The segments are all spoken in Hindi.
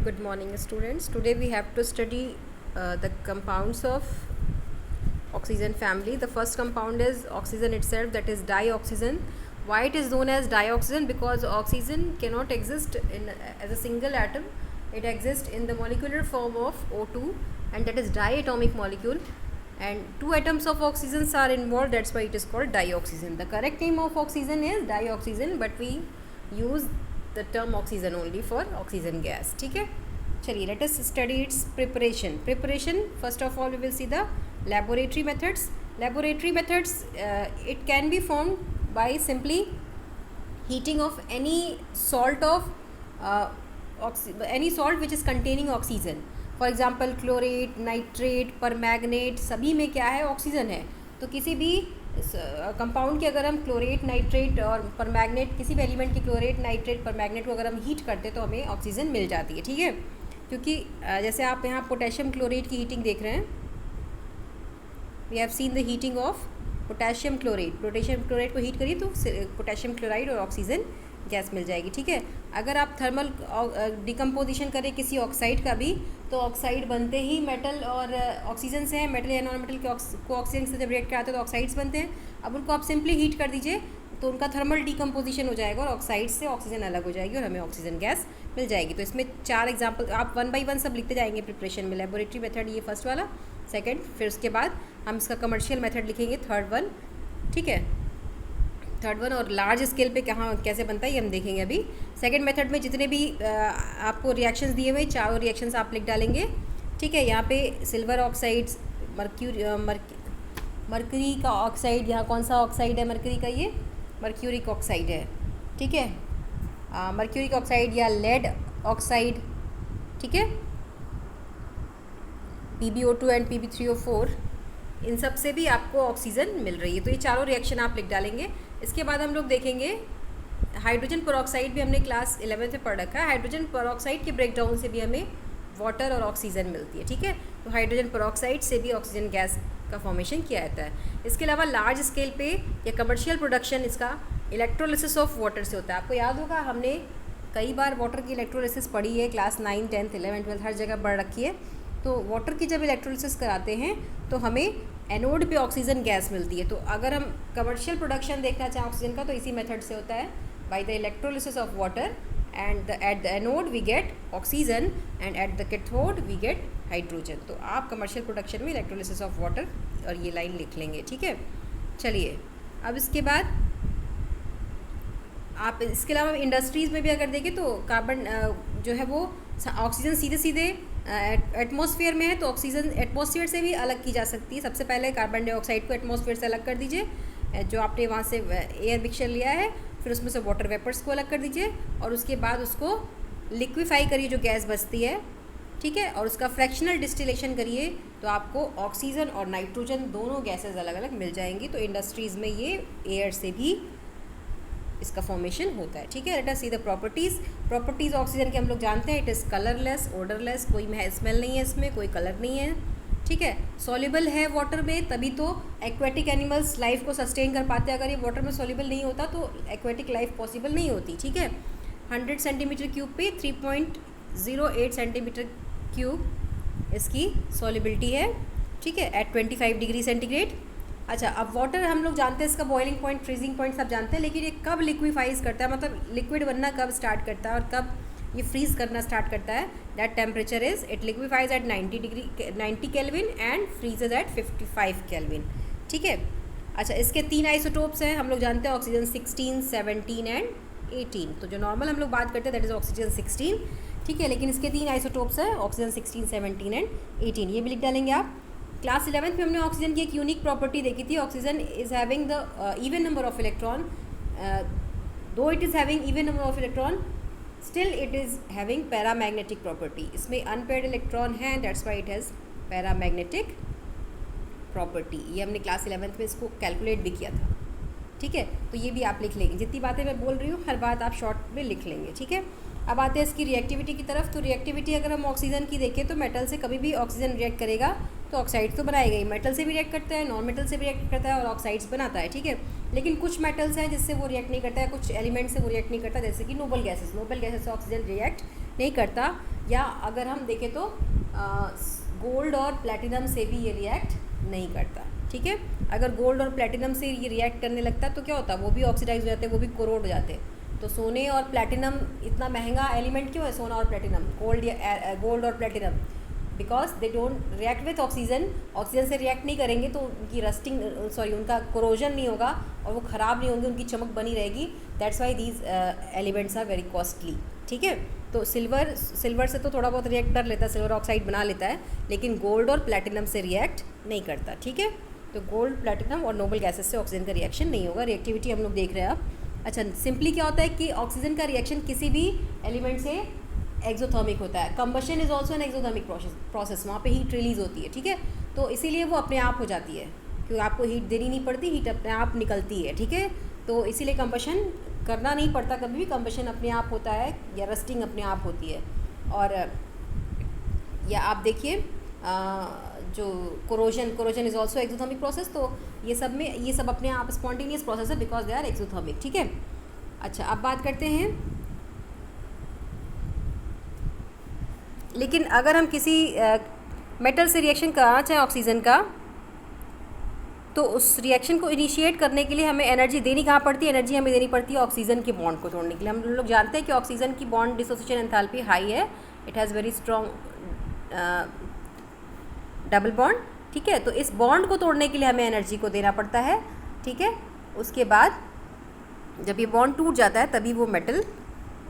Good morning, students. Today we have to study the compounds of oxygen family. The first compound is oxygen itself, that is dioxygen. Why it is known as dioxygen? Because oxygen cannot exist as a single atom. It exists in the molecular form of O2, and that is diatomic molecule. And two atoms of oxygen are involved. That's why it is called dioxygen. The correct name of oxygen is dioxygen, but we use the term oxygen only for oxygen gas. ठीक है, चलिए let us study its preparation. First of all we will see the laboratory methods. It can be formed by simply heating of any salt which is containing oxygen. For example chlorate, nitrate, permanganate, सभी में क्या है, ऑक्सीजन है. तो किसी भी कंपाउंड के अगर हम क्लोरेट, नाइट्रेट और परमैंगनेट, किसी भी एलिमेंट की क्लोरेट, नाइट्रेट, परमैंगनेट को अगर हम हीट करते तो हमें ऑक्सीजन मिल जाती है. ठीक है, क्योंकि जैसे आप यहाँ पोटेशियम क्लोरेट की हीटिंग देख रहे हैं. We have seen the heating of potassium chlorate को हीट करिए तो पोटेशियम क्लोराइड और ऑक्सीजन गैस मिल जाएगी. ठीक है, अगर आप थर्मल डिकम्पोजिशन करें किसी ऑक्साइड का भी, तो ऑक्साइड बनते ही मेटल और ऑक्सीजन से हैं. मेटल या नॉन मेटल को ऑक्सीजन से जब रिएक्ट कराते हैं तो ऑक्साइड्स बनते हैं. अब उनको आप सिंपली हीट कर दीजिए तो उनका थर्मल डिकम्पोजिशन हो जाएगा और ऑक्साइड से ऑक्सीजन अलग हो जाएगी और हमें ऑक्सीजन गैस मिल जाएगी. तो इसमें 4 एग्जाम्पल आप 1 बाई 1 सब लिखते जाएंगे प्रिपरेशन में. लेबोरेटरी मेथड ये फर्स्ट वाला, सेकेंड, फिर उसके बाद हम इसका कमर्शियल मेथड लिखेंगे, थर्ड वन. ठीक है, थर्ड वन और लार्ज स्केल पे कैसे बनता है ये हम देखेंगे अभी. सेकंड मेथड में जितने भी आपको रिएक्शंस दिए हुए, चारों रिएक्शंस आप लिख डालेंगे. ठीक है, यहाँ पे सिल्वर ऑक्साइड्स, मर्क्यूरी का ऑक्साइड, यहाँ कौन सा ऑक्साइड है मर्क्यूरी का, ये मर्क्यूरिक ऑक्साइड है. ठीक है, मर्क्यूरिक ऑक्साइड या लेड ऑक्साइड. ठीक है, PbO2 एंड Pb3O4, इन सब से भी आपको ऑक्सीजन मिल रही है. तो ये चारों रिएक्शन आप लिख डालेंगे. इसके बाद हम लोग देखेंगे हाइड्रोजन पेरोक्साइड भी हमने क्लास 11 में पढ़ रखा है. हाइड्रोजन पेरोक्साइड के ब्रेकडाउन से भी हमें वाटर और ऑक्सीजन मिलती है. ठीक है, तो हाइड्रोजन पेरोक्साइड से भी ऑक्सीजन गैस का फॉर्मेशन किया जाता है. इसके अलावा लार्ज स्केल पे या कमर्शियल प्रोडक्शन इसका इलेक्ट्रोलिसिस ऑफ वाटर से होता है. आपको याद होगा हमने कई बार वाटर की इलेक्ट्रोलिसिस पढ़ी है, क्लास 9, 10, 11, 12 हर जगह पढ़ रखी है. तो वाटर की जब इलेक्ट्रोलिसिस कराते हैं तो हमें एनोड पे ऑक्सीजन गैस मिलती है. तो अगर हम कमर्शियल प्रोडक्शन देखना चाहें ऑक्सीजन का तो इसी मेथड से होता है, by the electrolysis of water, and at the anode we get oxygen and at the cathode we get hydrogen. तो आप कमर्शियल प्रोडक्शन में इलेक्ट्रोलिसिस ऑफ वाटर और ये लाइन लिख लेंगे. ठीक है, चलिए अब इसके बाद आप इसके अलावा इंडस्ट्रीज़ में भी अगर देखें तो कार्बन जो है वो ऑक्सीजन सीधे एटमॉस्फेयर में है, तो ऑक्सीजन एटमॉस्फेयर से भी अलग की जा सकती है. सबसे पहले कार्बन डाइऑक्साइड को एटमॉस्फेयर से अलग कर दीजिए, जो आपने वहाँ से एयर मिक्सचर लिया है, फिर उसमें से वाटर वेपर्स को अलग कर दीजिए और उसके बाद उसको लिक्विफाई करिए जो गैस बचती है. ठीक है, और उसका फ्रैक्शनल डिस्टिलेशन करिए तो आपको ऑक्सीजन और नाइट्रोजन दोनों गैसेज अलग अलग मिल जाएंगी. तो इंडस्ट्रीज़ में ये एयर से भी इसका फॉर्मेशन होता है. ठीक है, let us see the properties oxygen के हम लोग जानते हैं. इट इज़ कलरलेस, ओडरलेस, कोई स्मेल नहीं है इसमें, कोई कलर नहीं है. ठीक है, सॉल्युबल है वाटर में, तभी तो एक्वेटिक एनिमल्स लाइफ को सस्टेन कर पाते हैं. अगर ये वाटर में सॉल्युबल नहीं होता तो एक्वेटिक लाइफ पॉसिबल नहीं होती. ठीक है, 100 सेंटीमीटर क्यूब पे 3.08 सेंटीमीटर क्यूब इसकी सॉल्युबिलिटी है. ठीक है, एट 25 डिग्री सेंटीग्रेड. अच्छा, अब वाटर हम लोग जानते हैं इसका बॉइलिंग पॉइंट, फ्रीजिंग पॉइंट सब जानते हैं, लेकिन ये कब लिक्विफाइज करता है, मतलब लिक्विड बनना कब स्टार्ट करता है और कब ये फ्रीज करना स्टार्ट करता है. That temperature is it liquefies at 90 kelvin and freezes at 55 kelvin. ठीक है, अच्छा इसके 3 आइसोटोप्स हैं हम लोग जानते हैं, ऑक्सीजन 16, 17 एंड 18. तो जो नॉर्मल हम लोग बात करते हैं दैट इज़ ऑक्सीजन 16. ठीक है, लेकिन इसके 3 आइसोटोप्स हैं, ऑक्सीजन 16, 17 एंड 18. ये भी लिख डालेंगे आप. क्लास 11 में हमने ऑक्सीजन की एक यूनिक प्रॉपर्टी देखी थी. Oxygen is having the even number of electron. Though it is having even number of electron, still it is having paramagnetic property. इसमें अनपेयर्ड इलेक्ट्रॉन है, that's why it has paramagnetic property. ये हमने क्लास 11 में इसको कैलकुलेट भी किया था. ठीक है, तो ये भी आप लिख लेंगे. जितनी बातें मैं बोल रही हूँ हर बात आप शॉर्ट में लिख लेंगे. ठीक है, अब आते हैं इसकी रिएक्टिविटी की तरफ. तो रिएक्टिविटी अगर हम ऑक्सीजन की देखें तो मेटल से कभी भी ऑक्सीजन रिएक्ट करेगा तो ऑक्साइड्स तो बनाएगा ही. मेटल से भी रिएक्ट करता है, नॉन मेटल से भी रिएक्ट करता है और ऑक्साइड्स बनाता है. ठीक है, लेकिन कुछ मेटल्स हैं जिससे वो रिएक्ट नहीं करता है, कुछ एलिमेंट से वो रिएक्ट नहीं करता, जैसे कि नोबल गैसेस से ऑक्सीजन रिएक्ट नहीं करता. या अगर हम देखें तो गोल्ड और प्लैटिनम से भी ये रिएक्ट नहीं करता, ठीक है। अगर गोल्ड और प्लैटिनम से ये रिएक्ट करने लगता तो क्या होता, वो भी ऑक्सीडाइज हो जाते, वो भी कोरोड हो जाते। तो सोने और प्लैटिनम इतना महंगा एलिमेंट क्यों है, सोना और प्लैटिनम, गोल्ड और platinum, because they don't react with oxygen. Oxygen से रिएक्ट नहीं करेंगे तो उनकी रस्टिंग उनका कोरोजन नहीं होगा और वो ख़राब नहीं होंगे, उनकी चमक बनी रहेगी। That's why these elements are very costly, ठीक है। तो सिल्वर से तो थोड़ा बहुत रिएक्ट कर लेता है, सिल्वर ऑक्साइड बना लेता है, लेकिन गोल्ड और प्लैटिनम से रिएक्ट नहीं करता, ठीक है। तो गोल्ड, प्लैटिनम और नोबल गैसेस से ऑक्सीजन का रिएक्शन नहीं होगा। रिएक्टिविटी हम लोग देख रहे हैं अब। अच्छा, सिंपली क्या होता है कि ऑक्सीजन का रिएक्शन किसी भी एलिमेंट से एक्सोथर्मिक होता है। Combustion is also an exothermic process, वहाँ पे हीट रिलीज होती है, ठीक है। तो इसीलिए वो अपने आप हो जाती है, क्योंकि आपको हीट देनी नहीं पड़ती, हीट अपने आप निकलती है, ठीक है। तो इसीलिए कंबशन करना नहीं पड़ता कभी भी, कंबशन अपने आप होता है या रस्टिंग अपने आप होती है। और या आप देखिए जो corrosion is also exothermic process. तो ये सब अपने आप स्पॉन्टेनियस प्रोसेस है बिकॉज दे आर एक्सोथर्मिक, ठीक है। अच्छा, अब बात करते हैं, लेकिन अगर हम किसी मेटल से रिएक्शन कराना चाहें ऑक्सीजन का, तो उस रिएक्शन को इनिशिएट करने के लिए हमें एनर्जी देनी कहाँ पड़ती है, एनर्जी हमें देनी पड़ती है ऑक्सीजन के बॉन्ड को तोड़ने के लिए। हम लोग जानते हैं कि ऑक्सीजन की बॉन्ड डिसोसिएशन एंथैल्पी हाई है, it has very strong double bond, ठीक है। तो इस बॉन्ड को तोड़ने के लिए हमें एनर्जी को देना पड़ता है, ठीक है। उसके बाद जब ये बॉन्ड टूट जाता है तभी वो मेटल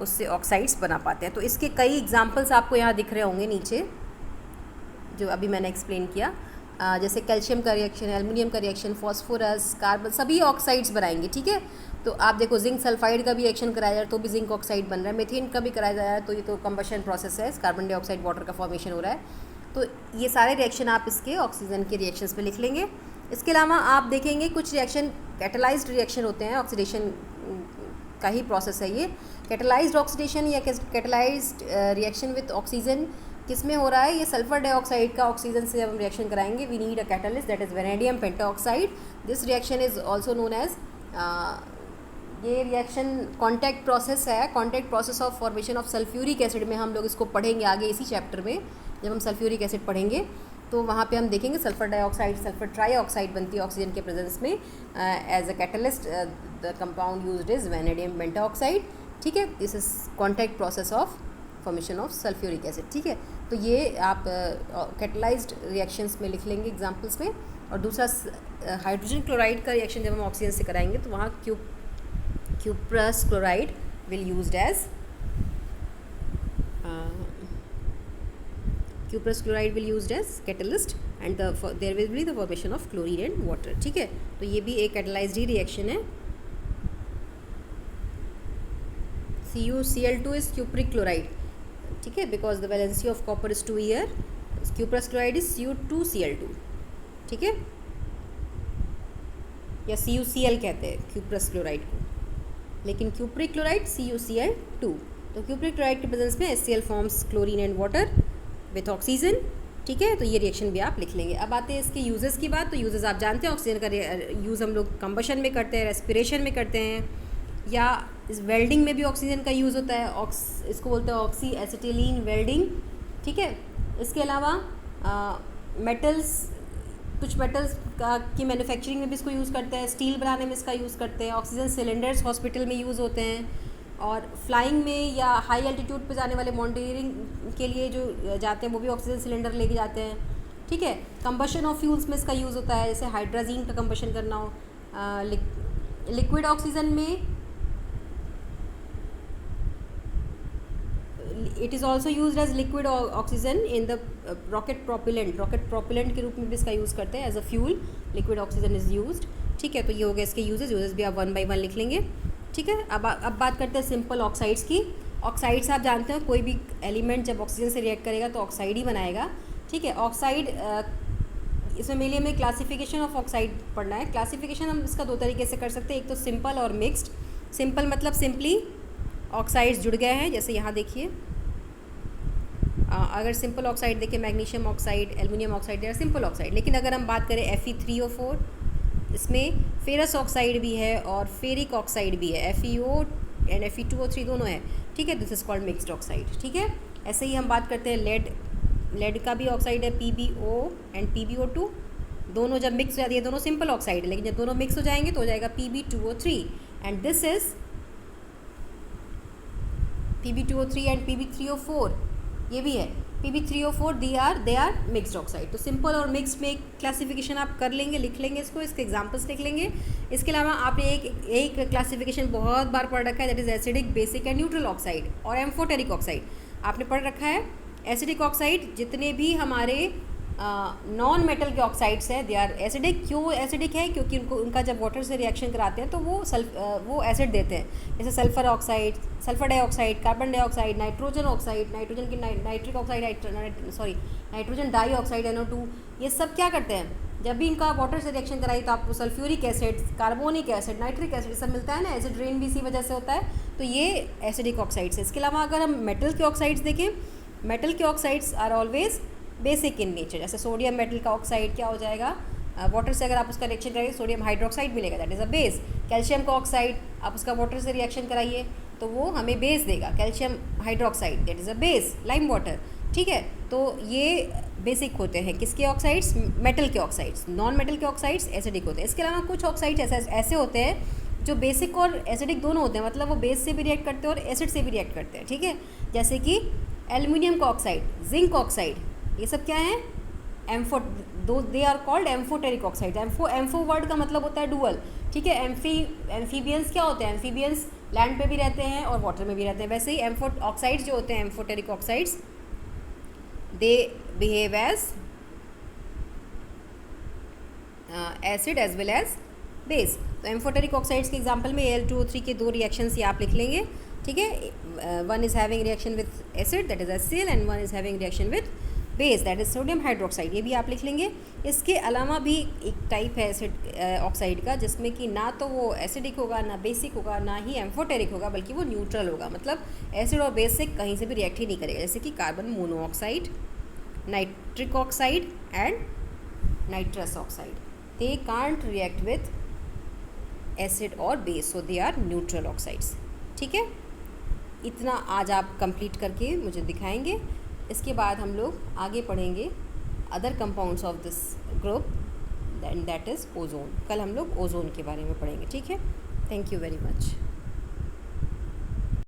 उससे ऑक्साइड्स बना पाते हैं। तो इसके कई एग्जांपल्स आपको यहाँ दिख रहे होंगे नीचे, जो अभी मैंने एक्सप्लेन किया। जैसे कैल्शियम का रिएक्शन, एल्युमिनियम का रिएक्शन, फास्फोरस, कार्बन, सभी ऑक्साइड्स बनाएंगे, ठीक है। तो आप देखो जिंक सल्फाइड का भी रिएक्शन कराया जाए तो भी जिंक ऑक्साइड बन रहा है, मीथेन का भी कराया जाए तो ये तो कंबशन प्रोसेस है, कार्बन डाइऑक्साइड वाटर का फॉर्मेशन हो रहा है। तो ये सारे रिएक्शन आप इसके ऑक्सीजन के रिएक्शंस में लिख लेंगे। इसके अलावा आप देखेंगे कुछ रिएक्शन कैटेलाइज्ड रिएक्शन होते हैं, ऑक्सीडेशन का ही प्रोसेस है ये। कैटेलाइज्ड ऑक्सीडेशन या कैटेलाइज्ड रिएक्शन विथ ऑक्सीजन किस में हो रहा है, ये सल्फर डाइऑक्साइड का ऑक्सीजन से जब हम रिएक्शन कराएंगे, we need a catalyst that is vanadium pentoxide. This reaction is also known as, ये रिएक्शन कॉन्टैक्ट प्रोसेस है, contact process of formation of sulphuric acid में हम लोग इसको पढ़ेंगे आगे इसी चैप्टर में। जब हम सल्फ्यूरिक एसिड पढ़ेंगे तो वहाँ पे हम देखेंगे सल्फर डाइऑक्साइड, सल्फर ट्राईऑक्साइड बनती है ऑक्सीजन के प्रेजेंस में as a catalyst. The compound used is vanadium pentoxide, ठीक है। This is contact process of formation of sulphuric acid, ठीक है। तो ये आप कैटलाइज्ड रिएक्शंस में लिख लेंगे एग्जांपल्स में। और दूसरा हाइड्रोजन क्लोराइड का रिएक्शन जब हम ऑक्सीजन से कराएंगे तो वहाँ cuprous chloride will used as cuprous chloride will used as catalyst and there will be the formation of chlorine and water, ठीक है। तो ये भी एक कैटलाइज्ड ही रिएक्शन है। CuCl2 is cupric chloride, ठीक है, because the valency of copper is 2 here. Cuprous chloride is Cu2Cl2, ठीक है, या CuCl कहते हैं cuprous chloride को, लेकिन cupric chloride CuCl2। तो cupric chloride के प्रेजेंस में HCl forms chlorine and water with oxygen, ठीक है। तो ये रिएक्शन भी आप लिख लेंगे। अब आते हैं इसके यूजेस की बात। तो यूजेस आप जानते हैं, ऑक्सीजन का यूज़ हम लोग कंबशन में करते हैं, रेस्पिरेशन में करते हैं, या इस वेल्डिंग में भी ऑक्सीजन का यूज़ होता है, इसको बोलते हैं ऑक्सी एसिटिलीन वेल्डिंग, ठीक है। इसके अलावा मेटल्स, कुछ मेटल्स की मैन्युफैक्चरिंग में भी इसको यूज़ करते हैं, स्टील बनाने में इसका यूज़ करते हैं, ऑक्सीजन सिलेंडर्स हॉस्पिटल में यूज़ होते हैं, और फ्लाइंग में या हाई एल्टीट्यूड पे जाने वाले माउंटेनियरिंग के लिए जो जाते हैं वो भी ऑक्सीजन सिलेंडर लेके जाते हैं, ठीक है। कंबशन ऑफ फ्यूल्स में इसका यूज़ होता है, जैसे हाइड्राजीन का कंबशन करना हो। लिक्विड ऑक्सीजन में it is also use as liquid oxygen in the rocket propellant के रूप में भी इसका यूज़ करते हैं as a fuel. Liquid oxygen is used, ठीक है। तो ये हो गया इसके यूजेस भी आप 1 by 1 लिख लेंगे, ठीक है। अब बात करते हैं सिंपल ऑक्साइड्स की। ऑक्साइड्स आप जानते हैं, कोई भी एलिमेंट जब ऑक्सीजन से रिएक्ट करेगा तो ऑक्साइड ही बनाएगा, ठीक है। ऑक्साइड, इसमें मेनली हमें क्लासिफिकेशन ऑफ ऑक्साइड पढ़ना है। क्लासिफिकेशन हम इसका 2 तरीके से कर सकते हैं, एक तो सिंपल और मिक्स्ड। सिंपल मतलब सिंपली ऑक्साइड्स जुड़ गए हैं, जैसे यहाँ देखिए, अगर सिंपल ऑक्साइड देखें, मैग्नीशियम ऑक्साइड, एल्युमिनियम ऑक्साइड, या सिंपल ऑक्साइड। लेकिन अगर हम बात करें Fe3O4, इसमें फेरस ऑक्साइड भी है और फेरिक ऑक्साइड भी है, FeO एंड Fe2O3 दोनों है, ठीक है। This is called mixed oxide, ठीक है। ऐसे ही हम बात करते हैं लेड का भी ऑक्साइड है PbO एंड PbO2, दोनों जब मिक्स हो जाती है, दोनों सिंपल ऑक्साइड है, लेकिन जब दोनों मिक्स हो जाएंगे तो हो जाएगा Pb2O3 and this is Pb2O3 and Pb3O4, ये भी है Pb3O4, they are mixed oxide. तो सिंपल और मिक्स में क्लासिफिकेशन आप कर लेंगे, लिख लेंगे इसको, इसके एग्जांपल्स लिख लेंगे। इसके अलावा आपने एक क्लासिफिकेशन बहुत बार पढ़ रखा है, that is acidic, basic and neutral oxide और एम्फोटेरिक ऑक्साइड आपने पढ़ रखा है। एसिडिक ऑक्साइड जितने भी हमारे नॉन मेटल के ऑक्साइड्स हैं दे आर एसिडिक। क्यों एसिडिक है? क्योंकि उनका जब वाटर से रिएक्शन कराते हैं तो वो एसिड देते हैं, जैसे sulphur oxide, sulphur dioxide, carbon dioxide, nitrogen oxide, nitrogen की nitric oxide, nitrogen dioxide NO2, ये सब क्या करते हैं? जब भी इनका वाटर से रिएक्शन कराई तो आपको sulphuric acid, carbonic acid, nitric acid सब मिलता है ना, एसिड रेन भी इसी वजह से होता है। तो ये एसिडिक ऑक्साइड्स है। इसके अलावा अगर हम मेटल के ऑक्साइड्स देखें, मेटल के oxides are always basic in nature. जैसे सोडियम मेटल का ऑक्साइड क्या हो जाएगा, वाटर से अगर आप उसका रिएक्शन कराइए सोडियम हाइड्रोक्साइड मिलेगा, that is a base. Calcium का ऑक्साइड आप उसका वाटर से रिएक्शन कराइए तो वो हमें बेस देगा, calcium hydroxide, that is a base, lime water, ठीक है। तो ये बेसिक होते हैं किसके ऑक्साइड्स? मेटल के ऑक्साइड्स। नॉन मेटल के ऑक्साइड्स एसिडिक होते हैं। इसके अलावा कुछ ऑक्साइड्स ऐसे होते हैं जो बेसिक और एसिडिक दोनों होते हैं, मतलब वो बेस से भी रिएक्ट करते हैं और एसिड से भी रिएक्ट करते हैं, ठीक है। जैसे कि एल्युमिनियम का ऑक्साइड, जिंक ऑक्साइड, ये सब क्या है? They are called amphoteric oxide. Ampho word का मतलब होता है डुअल, ठीक है। एम्फीबियंस क्या होते हैं? एम्फीबियंस लैंड पे भी रहते हैं और वाटर में भी रहते हैं। वैसे ही एम्फो ऑक्साइड्स जो होते हैं, amphoteric oxides, they behave as acid as well as base. तो एम्फोटेरिक ऑक्साइड्स के एग्जांपल में Al2O3 के दो रिएक्शंस ये आप लिख लेंगे, ठीक है। One is having reaction with acid, that is HCl, and one is having reaction with base, that is sodium hydroxide, ये भी आप लिख लेंगे। इसके अलावा भी एक टाइप है एसिड ऑक्साइड का, जिसमें कि ना तो वो एसिडिक होगा, ना बेसिक होगा, ना ही एम्फोटेरिक होगा, बल्कि वो न्यूट्रल होगा, मतलब एसिड और बेस से कहीं से भी रिएक्ट ही नहीं करेगा। जैसे कि carbon monoxide, nitric oxide and nitrous oxide, they can't react with acid और base, so they are neutral oxides, ठीक है। इतना आज आप कंप्लीट करके मुझे दिखाएंगे। इसके बाद हम लोग आगे पढ़ेंगे other compounds of this group, that is ozone. कल हम लोग ओजोन के बारे में पढ़ेंगे, ठीक है। Thank you very much.